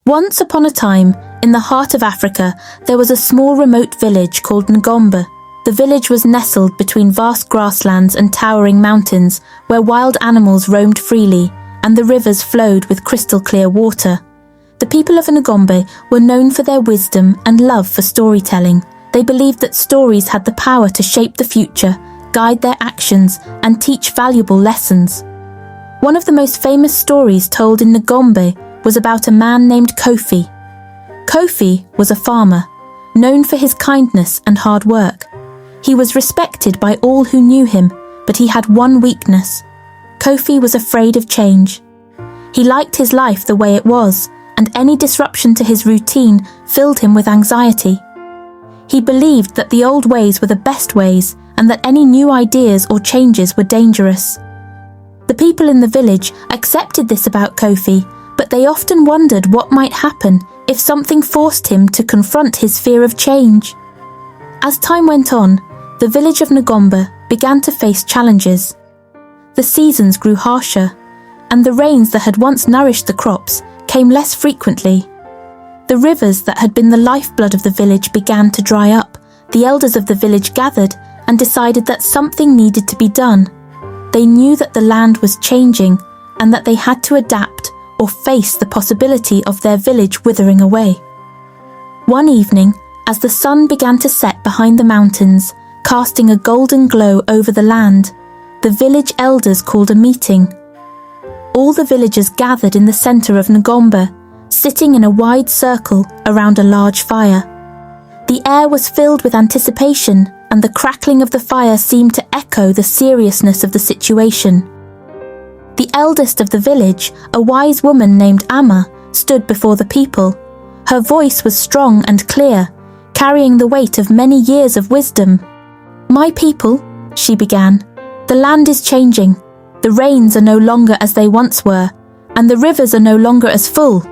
Once upon a time, in the heart of Africa, there was a small remote village called Ngombe. The village was nestled between vast grasslands and towering mountains, where wild animals roamed freely, and the rivers flowed with crystal-clear water. The people of Ngombe were known for their wisdom and love for storytelling. They believed that stories had the power to shape the future, guide their actions, and teach valuable lessons. One of the most famous stories told in Ngombe was about a man named Kofi. Kofi was a farmer, known for his kindness and hard work. He was respected by all who knew him, but he had one weakness. Kofi was afraid of change. He liked his life the way it was, and any disruption to his routine filled him with anxiety. He believed that the old ways were the best ways, and that any new ideas or changes were dangerous. The people in the village accepted this about Kofi, but they often wondered what might happen if something forced him to confront his fear of change. As time went on, the village of Ngombe began to face challenges. The seasons grew harsher, and the rains that had once nourished the crops came less frequently. The rivers that had been the lifeblood of the village began to dry up. The elders of the village gathered and decided that something needed to be done. They knew that the land was changing and that they had to adapt or face the possibility of their village withering away. One evening, as the sun began to set behind the mountains, casting a golden glow over the land, the village elders called a meeting. All the villagers gathered in the centre of Ngombe, sitting in a wide circle around a large fire. The air was filled with anticipation, and the crackling of the fire seemed to echo the seriousness of the situation. The eldest of the village, a wise woman named Amma, stood before the people. Her voice was strong and clear, carrying the weight of many years of wisdom. "My people," she began, "the land is changing. The rains are no longer as they once were, and the rivers are no longer as full.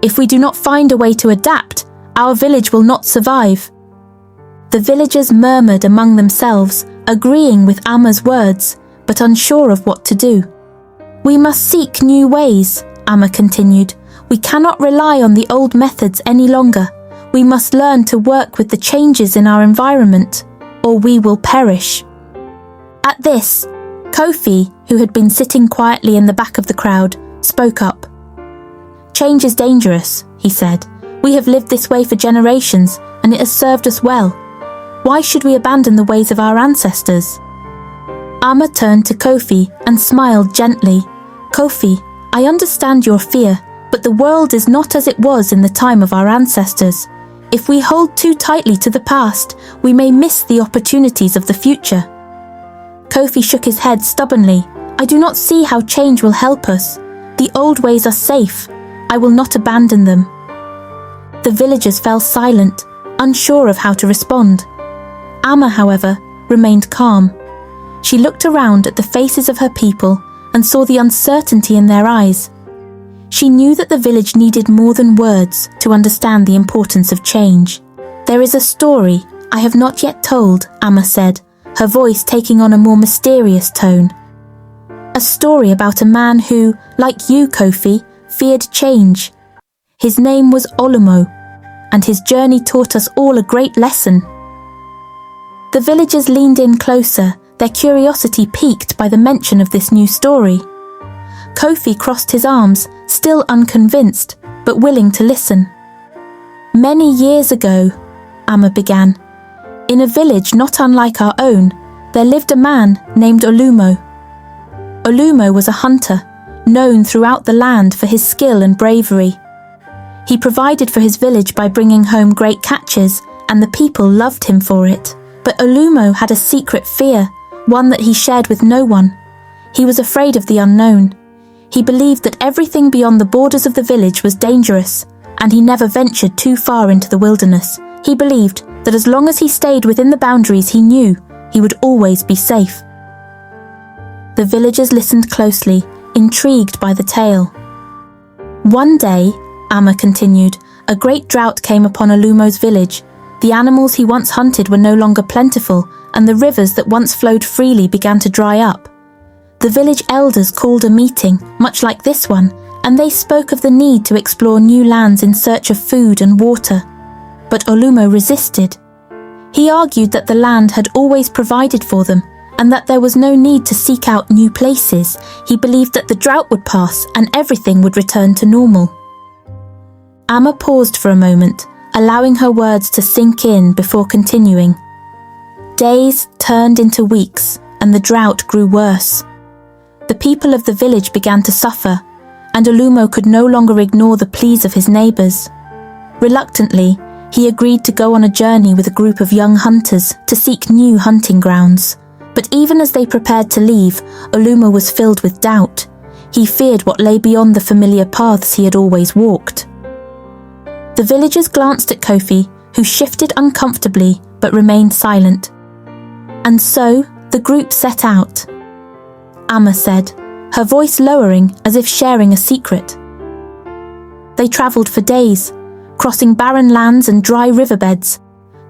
If we do not find a way to adapt, our village will not survive." The villagers murmured among themselves, agreeing with Amma's words, but unsure of what to do. "We must seek new ways," Amma continued. "We cannot rely on the old methods any longer. We must learn to work with the changes in our environment, or we will perish." At this, Kofi, who had been sitting quietly in the back of the crowd, spoke up. "Change is dangerous," he said. "We have lived this way for generations, and it has served us well. Why should we abandon the ways of our ancestors?" Amma turned to Kofi and smiled gently. "Kofi, I understand your fear, but the world is not as it was in the time of our ancestors. If we hold too tightly to the past, we may miss the opportunities of the future." Kofi shook his head stubbornly. "I do not see how change will help us. The old ways are safe. I will not abandon them." The villagers fell silent, unsure of how to respond. Amma, however, remained calm. She looked around at the faces of her people and saw the uncertainty in their eyes. She knew that the village needed more than words to understand the importance of change. "There is a story I have not yet told," Amma said, her voice taking on a more mysterious tone. "A story about a man who, like you, Kofi, feared change. His name was Olumo, and his journey taught us all a great lesson." The villagers leaned in closer, their curiosity piqued by the mention of this new story. Kofi crossed his arms, still unconvinced, but willing to listen. "Many years ago," Amma began, "in a village not unlike our own, there lived a man named Olumo. Olumo was a hunter, known throughout the land for his skill and bravery. He provided for his village by bringing home great catches, and the people loved him for it. But Olumo had a secret fear, one that he shared with no one. He was afraid of the unknown. He believed that everything beyond the borders of the village was dangerous, and he never ventured too far into the wilderness. He believed that as long as he stayed within the boundaries he knew, he would always be safe." The villagers listened closely, intrigued by the tale. "One day," Amma continued, "a great drought came upon Olumo's village. The animals he once hunted were no longer plentiful, and the rivers that once flowed freely began to dry up. The village elders called a meeting, much like this one, and they spoke of the need to explore new lands in search of food and water. But Olumo resisted. He argued that the land had always provided for them, and that there was no need to seek out new places. He believed that the drought would pass and everything would return to normal. Amma paused for a moment, allowing her words to sink in before continuing. Days turned into weeks, and the drought grew worse. The people of the village began to suffer, and Olumo could no longer ignore the pleas of his neighbours. Reluctantly, he agreed to go on a journey with a group of young hunters to seek new hunting grounds. But even as they prepared to leave, Olumo was filled with doubt. He feared what lay beyond the familiar paths he had always walked. The villagers glanced at Kofi, who shifted uncomfortably but remained silent. And so, the group set out. Amma said, her voice lowering as if sharing a secret. They travelled for days, crossing barren lands and dry riverbeds.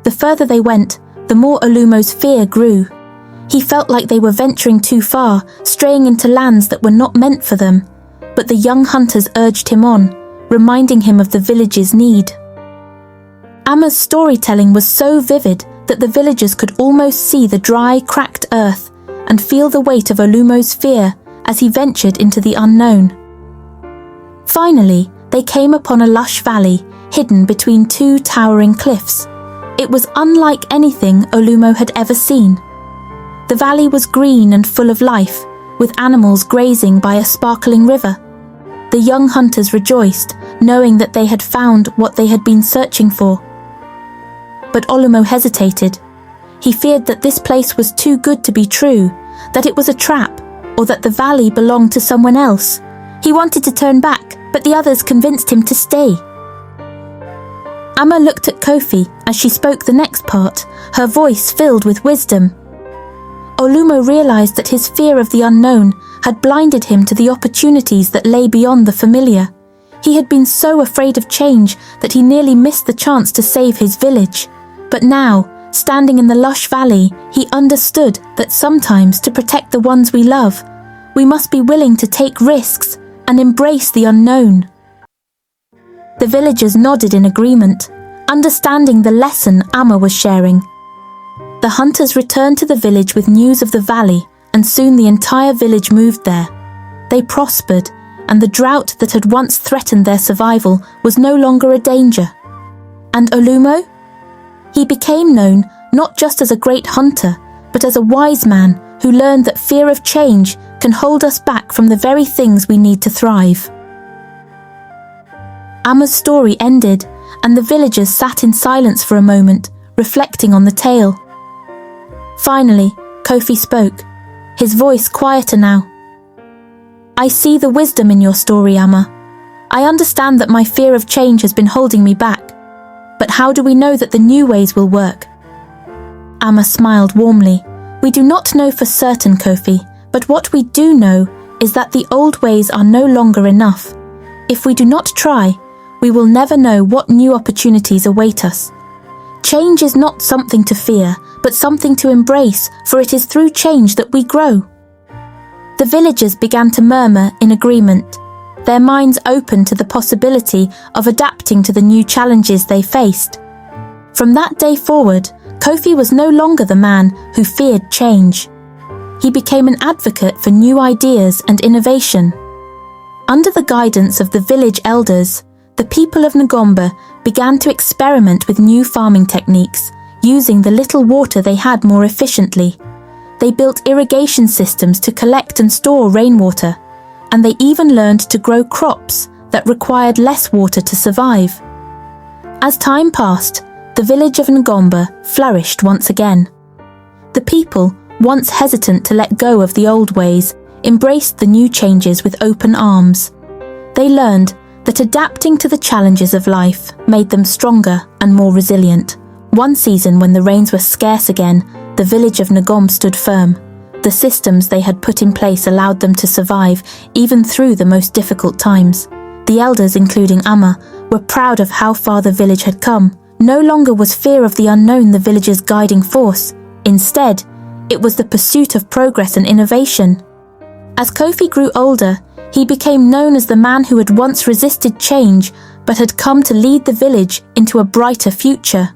The further they went, the more Olumo's fear grew. He felt like they were venturing too far, straying into lands that were not meant for them. But the young hunters urged him on, reminding him of the village's need. Amma's storytelling was so vivid that the villagers could almost see the dry, cracked earth and feel the weight of Olumo's fear as he ventured into the unknown. Finally, they came upon a lush valley hidden between two towering cliffs. It was unlike anything Olumo had ever seen. The valley was green and full of life, with animals grazing by a sparkling river. The young hunters rejoiced, knowing that they had found what they had been searching for. But Olumo hesitated. He feared that this place was too good to be true, that it was a trap, or that the valley belonged to someone else. He wanted to turn back, but the others convinced him to stay. Amma looked at Kofi as she spoke the next part, her voice filled with wisdom. Olumo realized that his fear of the unknown had blinded him to the opportunities that lay beyond the familiar. He had been so afraid of change that he nearly missed the chance to save his village. But now, standing in the lush valley, he understood that sometimes to protect the ones we love, we must be willing to take risks and embrace the unknown. The villagers nodded in agreement, understanding the lesson Amma was sharing. The hunters returned to the village with news of the valley, and soon the entire village moved there. They prospered, and the drought that had once threatened their survival was no longer a danger. And Olumo? He became known not just as a great hunter, but as a wise man who learned that fear of change can hold us back from the very things we need to thrive. Amma's story ended, and the villagers sat in silence for a moment, reflecting on the tale. Finally, Kofi spoke, his voice quieter now. I see the wisdom in your story, Amma. I understand that my fear of change has been holding me back. But how do we know that the new ways will work? Amma smiled warmly. We do not know for certain, Kofi, but what we do know is that the old ways are no longer enough. If we do not try, we will never know what new opportunities await us. Change is not something to fear, but something to embrace, for it is through change that we grow. The villagers began to murmur in agreement, their minds open to the possibility of adapting to the new challenges they faced. From that day forward, Kofi was no longer the man who feared change. He became an advocate for new ideas and innovation. Under the guidance of the village elders, the people of Ngombe began to experiment with new farming techniques, using the little water they had more efficiently. They built irrigation systems to collect and store rainwater, and they even learned to grow crops that required less water to survive. As time passed, the village of Ngombe flourished once again. The people, once hesitant to let go of the old ways, embraced the new changes with open arms. They learned that adapting to the challenges of life made them stronger and more resilient. One season when the rains were scarce again, the village of Ngombe stood firm. The systems they had put in place allowed them to survive even through the most difficult times. The elders, including Amma, were proud of how far the village had come. No longer was fear of the unknown the village's guiding force. Instead, it was the pursuit of progress and innovation. As Kofi grew older, He became known as the man who had once resisted change but had come to lead the village into a brighter future.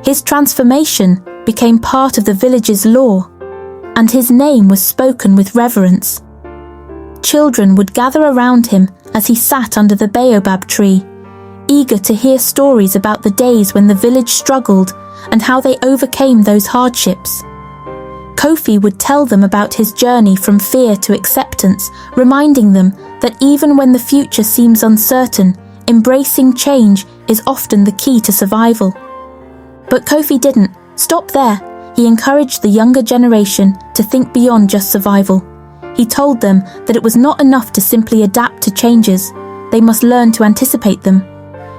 His transformation became part of the village's law, and his name was spoken with reverence. Children would gather around him as he sat under the baobab tree, eager to hear stories about the days when the village struggled and how they overcame those hardships. Kofi would tell them about his journey from fear to acceptance, reminding them that even when the future seems uncertain, embracing change is often the key to survival. But Kofi didn't stop there. He encouraged the younger generation to think beyond just survival. He told them that it was not enough to simply adapt to changes. They must learn to anticipate them.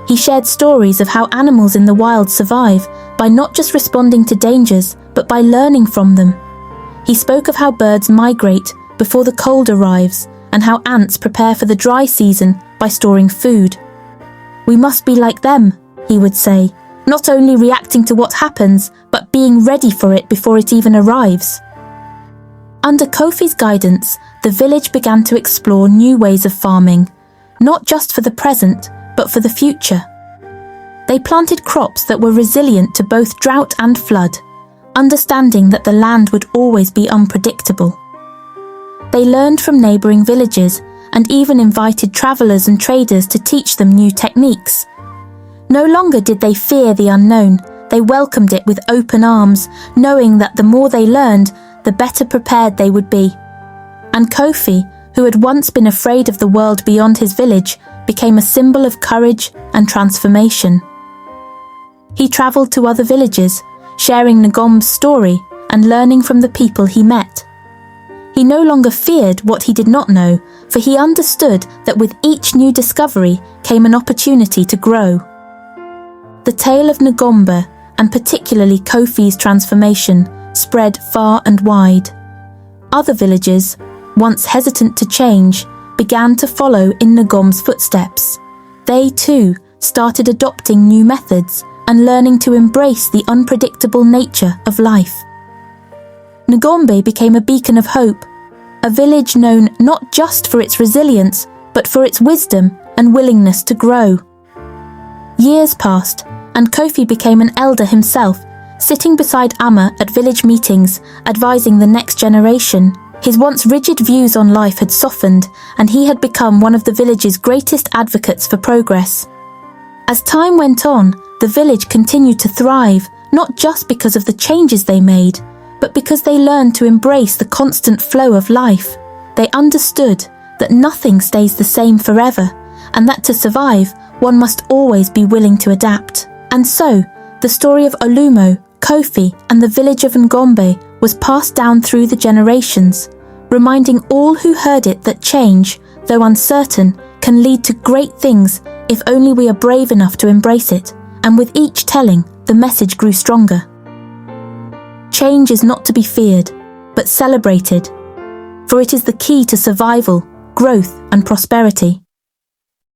He shared stories of how animals in the wild survive by not just responding to dangers, but by learning from them. He spoke of how birds migrate before the cold arrives and how ants prepare for the dry season by storing food. We must be like them, he would say, not only reacting to what happens, but being ready for it before it even arrives. Under Kofi's guidance, the village began to explore new ways of farming, not just for the present, but for the future. They planted crops that were resilient to both drought and flood, understanding that the land would always be unpredictable. They learned from neighbouring villages and even invited travellers and traders to teach them new techniques. No longer did they fear the unknown, they welcomed it with open arms, knowing that the more they learned, the better prepared they would be. And Kofi, who had once been afraid of the world beyond his village, became a symbol of courage and transformation. He travelled to other villages, sharing Ngombe's story and learning from the people he met. He no longer feared what he did not know, for he understood that with each new discovery came an opportunity to grow. The tale of Ngombe, and particularly Kofi's transformation, spread far and wide. Other villages, once hesitant to change, began to follow in Ngombe's footsteps. They too started adopting new methods and learning to embrace the unpredictable nature of life. Ngombe became a beacon of hope, a village known not just for its resilience, but for its wisdom and willingness to grow. Years passed, and Kofi became an elder himself, sitting beside Amma at village meetings, advising the next generation. His once rigid views on life had softened, and he had become one of the village's greatest advocates for progress. As time went on, the village continued to thrive, not just because of the changes they made, but because they learned to embrace the constant flow of life. They understood that nothing stays the same forever, and that to survive, one must always be willing to adapt. And so, the story of Olumo, Kofi, and the village of Ngombe was passed down through the generations, reminding all who heard it that change, though uncertain, can lead to great things if only we are brave enough to embrace it. And with each telling, the message grew stronger. Change is not to be feared, but celebrated, for it is the key to survival, growth, and prosperity.